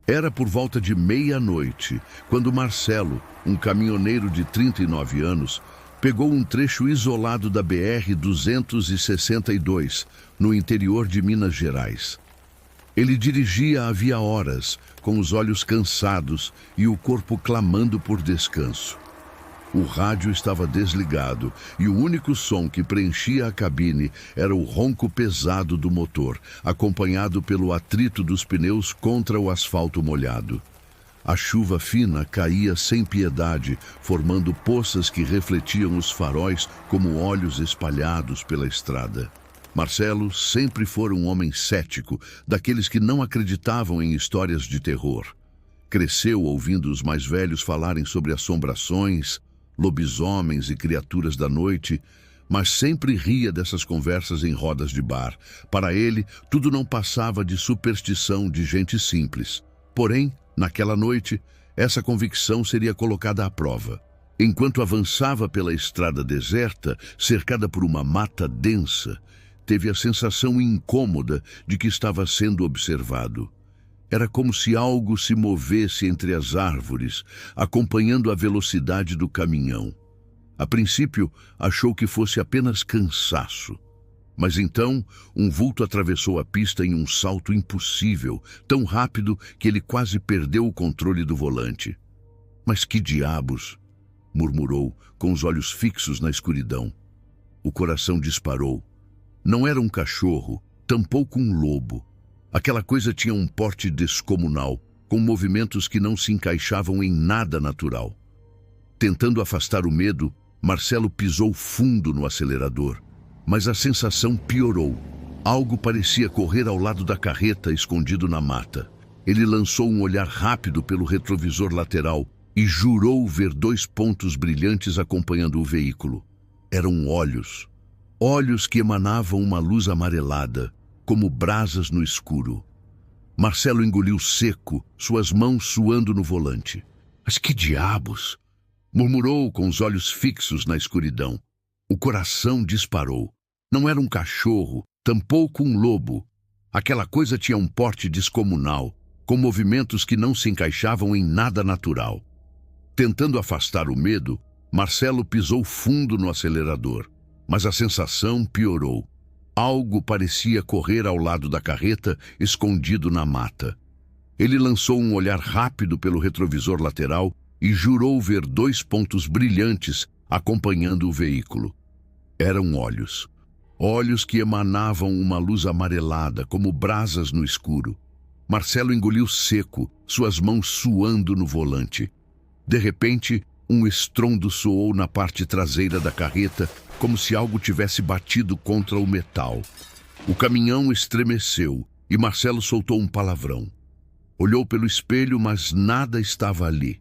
Era por volta de meia-noite, quando Marcelo, um caminhoneiro de 39 anos, pegou um trecho isolado da BR-262, no interior de Minas Gerais. Ele dirigia havia horas, com os olhos cansados e o corpo clamando por descanso. O rádio estava desligado e o único som que preenchia a cabine era o ronco pesado do motor, acompanhado pelo atrito dos pneus contra o asfalto molhado. A chuva fina caía sem piedade, formando poças que refletiam os faróis como olhos espalhados pela estrada. Marcelo sempre fora um homem cético, daqueles que não acreditavam em histórias de terror. Cresceu ouvindo os mais velhos falarem sobre assombrações, lobisomens e criaturas da noite, mas sempre ria dessas conversas em rodas de bar. Para ele, tudo não passava de superstição de gente simples. Porém, naquela noite, essa convicção seria colocada à prova. Enquanto avançava pela estrada deserta, cercada por uma mata densa, teve a sensação incômoda de que estava sendo observado. Era como se algo se movesse entre as árvores, acompanhando a velocidade do caminhão. A princípio, achou que fosse apenas cansaço. Mas então, um vulto atravessou a pista em um salto impossível, tão rápido que ele quase perdeu o controle do volante. "Mas que diabos?", murmurou, com os olhos fixos na escuridão. O coração disparou. Não era um cachorro, tampouco um lobo. Aquela coisa tinha um porte descomunal, com movimentos que não se encaixavam em nada natural. Tentando afastar o medo, Marcelo pisou fundo no acelerador. Mas a sensação piorou. Algo parecia correr ao lado da carreta, escondido na mata. Ele lançou um olhar rápido pelo retrovisor lateral e jurou ver 2 pontos brilhantes acompanhando o veículo. Eram olhos. Olhos que emanavam uma luz amarelada, como brasas no escuro. Marcelo engoliu seco, suas mãos suando no volante. "Mas que diabos?", murmurou com os olhos fixos na escuridão. O coração disparou. Não era um cachorro, tampouco um lobo. Aquela coisa tinha um porte descomunal, com movimentos que não se encaixavam em nada natural. Tentando afastar o medo, Marcelo pisou fundo no acelerador, mas a sensação piorou. Algo parecia correr ao lado da carreta, escondido na mata. Ele lançou um olhar rápido pelo retrovisor lateral e jurou ver 2 pontos brilhantes acompanhando o veículo. Eram olhos. Olhos que emanavam uma luz amarelada, como brasas no escuro. Marcelo engoliu seco, suas mãos suando no volante. De repente, um estrondo soou na parte traseira da carreta, como se algo tivesse batido contra o metal. O caminhão estremeceu e Marcelo soltou um palavrão. Olhou pelo espelho, mas nada estava ali.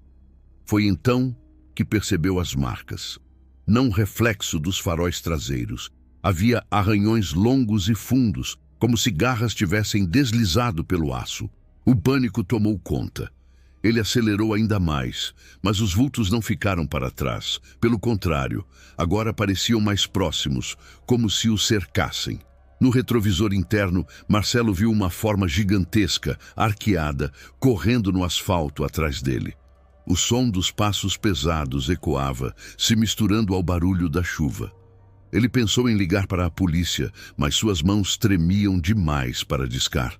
Foi então que percebeu as marcas. Não reflexo dos faróis traseiros. Havia arranhões longos e fundos, como se garras tivessem deslizado pelo aço. O pânico tomou conta. Ele acelerou ainda mais, mas os vultos não ficaram para trás. Pelo contrário, agora pareciam mais próximos, como se o cercassem. No retrovisor interno, Marcelo viu uma forma gigantesca, arqueada, correndo no asfalto atrás dele. O som dos passos pesados ecoava, se misturando ao barulho da chuva. Ele pensou em ligar para a polícia, mas suas mãos tremiam demais para discar.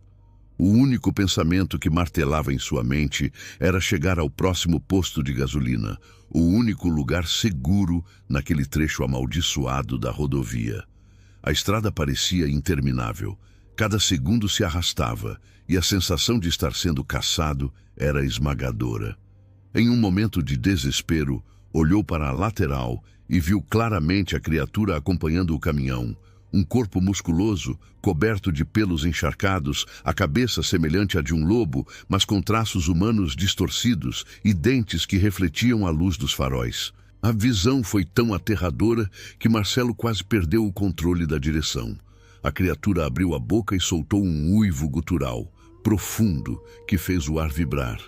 O único pensamento que martelava em sua mente era chegar ao próximo posto de gasolina, o único lugar seguro naquele trecho amaldiçoado da rodovia. A estrada parecia interminável. Cada segundo se arrastava, e a sensação de estar sendo caçado era esmagadora. Em um momento de desespero, olhou para a lateral e viu claramente a criatura acompanhando o caminhão. Um corpo musculoso, coberto de pelos encharcados, a cabeça semelhante à de um lobo, mas com traços humanos distorcidos e dentes que refletiam a luz dos faróis. A visão foi tão aterradora que Marcelo quase perdeu o controle da direção. A criatura abriu a boca e soltou um uivo gutural, profundo, que fez o ar vibrar.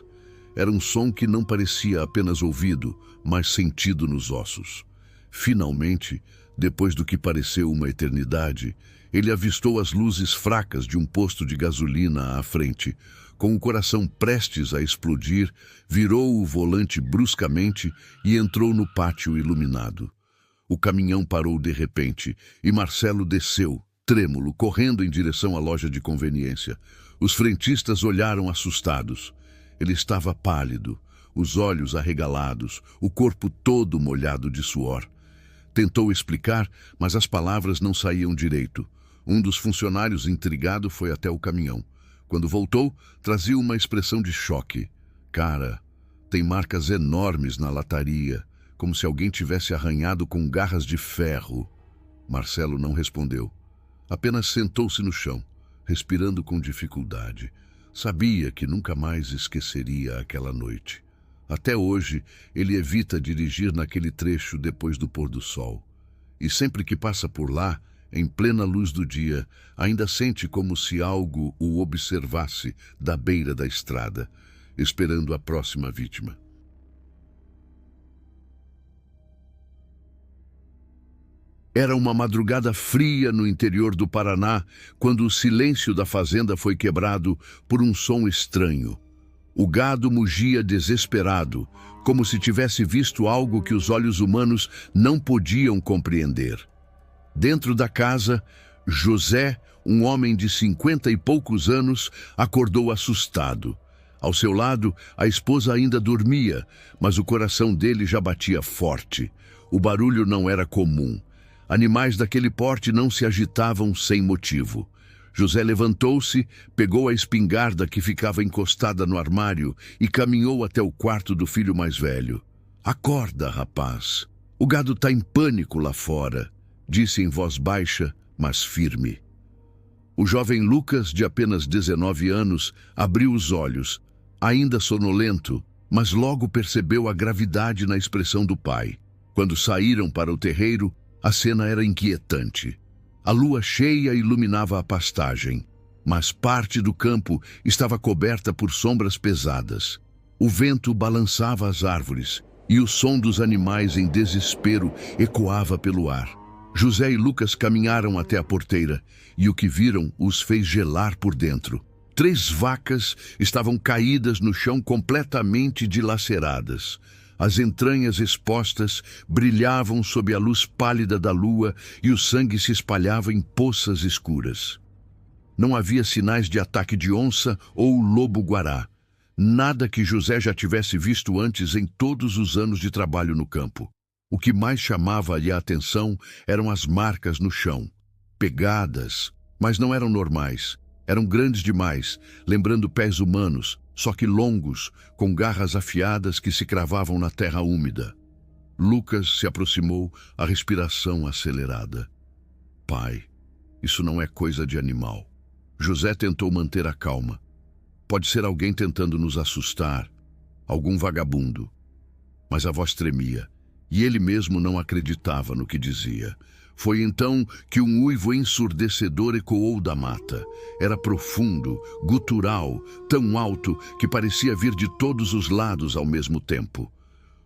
Era um som que não parecia apenas ouvido, mas sentido nos ossos. Finalmente, depois do que pareceu uma eternidade, Ele avistou as luzes fracas de um posto de gasolina à frente. Com o coração prestes a explodir, virou o volante bruscamente e entrou no pátio iluminado. O caminhão parou de repente e Marcelo desceu, trêmulo, correndo em direção à loja de conveniência. Os frentistas olharam assustados. Ele estava pálido, os olhos arregalados, o corpo todo molhado de suor. Tentou explicar, mas as palavras não saíam direito. Um dos funcionários, intrigado, foi até o caminhão. Quando voltou, trazia uma expressão de choque. Cara, tem marcas enormes na lataria, como se alguém tivesse arranhado com garras de ferro. Marcelo não respondeu. Apenas sentou-se no chão, respirando com dificuldade. Sabia que nunca mais esqueceria aquela noite. Até hoje, ele evita dirigir naquele trecho depois do pôr do sol. E sempre que passa por lá, em plena luz do dia, ainda sente como se algo o observasse da beira da estrada, esperando a próxima vítima. Era uma madrugada fria no interior do Paraná, quando o silêncio da fazenda foi quebrado por um som estranho. O gado mugia desesperado, como se tivesse visto algo que os olhos humanos não podiam compreender. Dentro da casa, José, um homem de 50 e poucos anos, acordou assustado. Ao seu lado, a esposa ainda dormia, mas o coração dele já batia forte. O barulho não era comum. Animais daquele porte não se agitavam sem motivo. José levantou-se, pegou a espingarda que ficava encostada no armário e caminhou até o quarto do filho mais velho. Acorda, rapaz. O gado está em pânico lá fora, disse em voz baixa, mas firme. O jovem Lucas, de apenas 19 anos, abriu os olhos, ainda sonolento, mas logo percebeu a gravidade na expressão do pai. Quando saíram para o terreiro, a cena era inquietante. A lua cheia iluminava a pastagem, mas parte do campo estava coberta por sombras pesadas. O vento balançava as árvores e o som dos animais em desespero ecoava pelo ar. José e Lucas caminharam até a porteira e o que viram os fez gelar por dentro. 3 vacas estavam caídas no chão completamente dilaceradas. As entranhas expostas brilhavam sob a luz pálida da lua e o sangue se espalhava em poças escuras. Não havia sinais de ataque de onça ou lobo-guará. Nada que José já tivesse visto antes em todos os anos de trabalho no campo. O que mais chamava-lhe a atenção eram as marcas no chão. Pegadas, mas não eram normais. Eram grandes demais, lembrando pés humanos, só que longos, com garras afiadas que se cravavam na terra úmida. Lucas se aproximou, a respiração acelerada. Pai, isso não é coisa de animal. José tentou manter a calma. Pode ser alguém tentando nos assustar, algum vagabundo. Mas a voz tremia, e ele mesmo não acreditava no que dizia. Foi então que um uivo ensurdecedor ecoou da mata. Era profundo, gutural, tão alto que parecia vir de todos os lados ao mesmo tempo.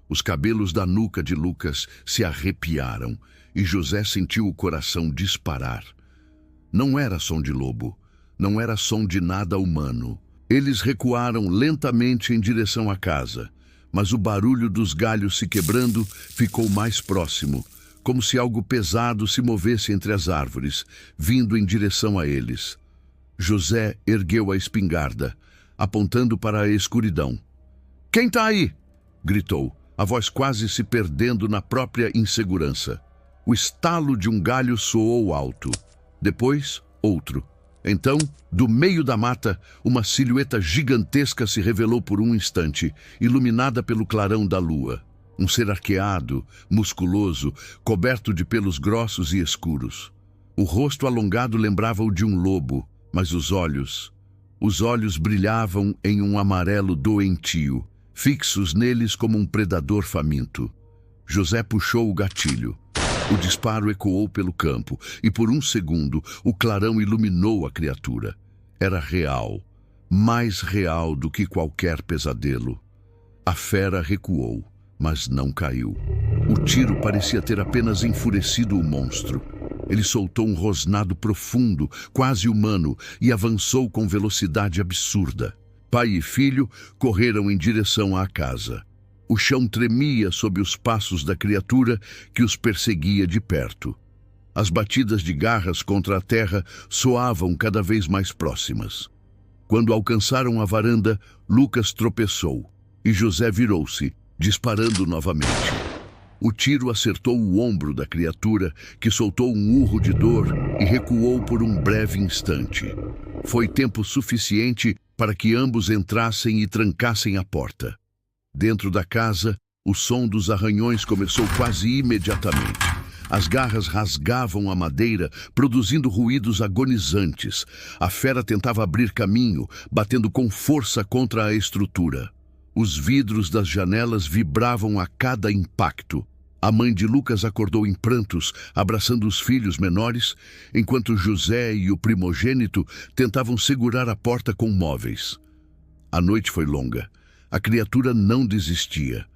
Os cabelos da nuca de Lucas se arrepiaram e José sentiu o coração disparar. Não era som de lobo, não era som de nada humano. Eles recuaram lentamente em direção à casa, mas o barulho dos galhos se quebrando ficou mais próximo, como se algo pesado se movesse entre as árvores, vindo em direção a eles. José ergueu a espingarda, apontando para a escuridão. "Quem está aí?" gritou, a voz quase se perdendo na própria insegurança. O estalo de um galho soou alto. Depois, outro. Então, do meio da mata, uma silhueta gigantesca se revelou por um instante, iluminada pelo clarão da lua. Um ser arqueado, musculoso, coberto de pelos grossos e escuros. O rosto alongado lembrava o de um lobo, mas os olhos brilhavam em um amarelo doentio, fixos neles como um predador faminto. José puxou o gatilho. O disparo ecoou pelo campo e por um segundo o clarão iluminou a criatura. Era real, mais real do que qualquer pesadelo. A fera recuou, mas não caiu. O tiro parecia ter apenas enfurecido o monstro. Ele soltou um rosnado profundo, quase humano, e avançou com velocidade absurda. Pai e filho correram em direção à casa. O chão tremia sob os passos da criatura que os perseguia de perto. As batidas de garras contra a terra soavam cada vez mais próximas. Quando alcançaram a varanda, Lucas tropeçou e José virou-se, disparando novamente. O tiro acertou o ombro da criatura, que soltou um urro de dor e recuou por um breve instante. Foi tempo suficiente para que ambos entrassem e trancassem a porta. Dentro da casa, o som dos arranhões começou quase imediatamente. As garras rasgavam a madeira, produzindo ruídos agonizantes. A fera tentava abrir caminho, batendo com força contra a estrutura. Os vidros das janelas vibravam a cada impacto. A mãe de Lucas acordou em prantos, abraçando os filhos menores, enquanto José e o primogênito tentavam segurar a porta com móveis. A noite foi longa. A criatura não desistia.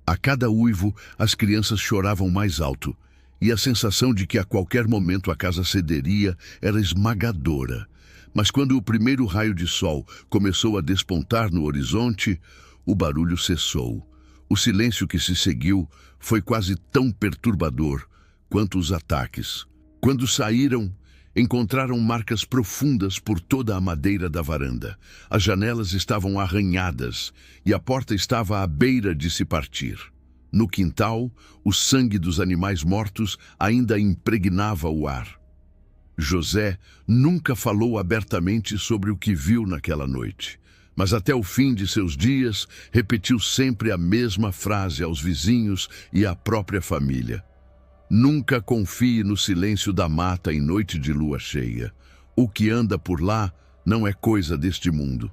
A cada uivo, as crianças choravam mais alto, e a sensação de que a qualquer momento a casa cederia era esmagadora. Mas quando o primeiro raio de sol começou a despontar no horizonte, o barulho cessou. O silêncio que se seguiu foi quase tão perturbador quanto os ataques. Quando saíram, encontraram marcas profundas por toda a madeira da varanda. As janelas estavam arranhadas e a porta estava à beira de se partir. No quintal, o sangue dos animais mortos ainda impregnava o ar. José nunca falou abertamente sobre o que viu naquela noite, mas até o fim de seus dias repetiu sempre a mesma frase aos vizinhos e à própria família. Nunca confie no silêncio da mata em noite de lua cheia. O que anda por lá não é coisa deste mundo.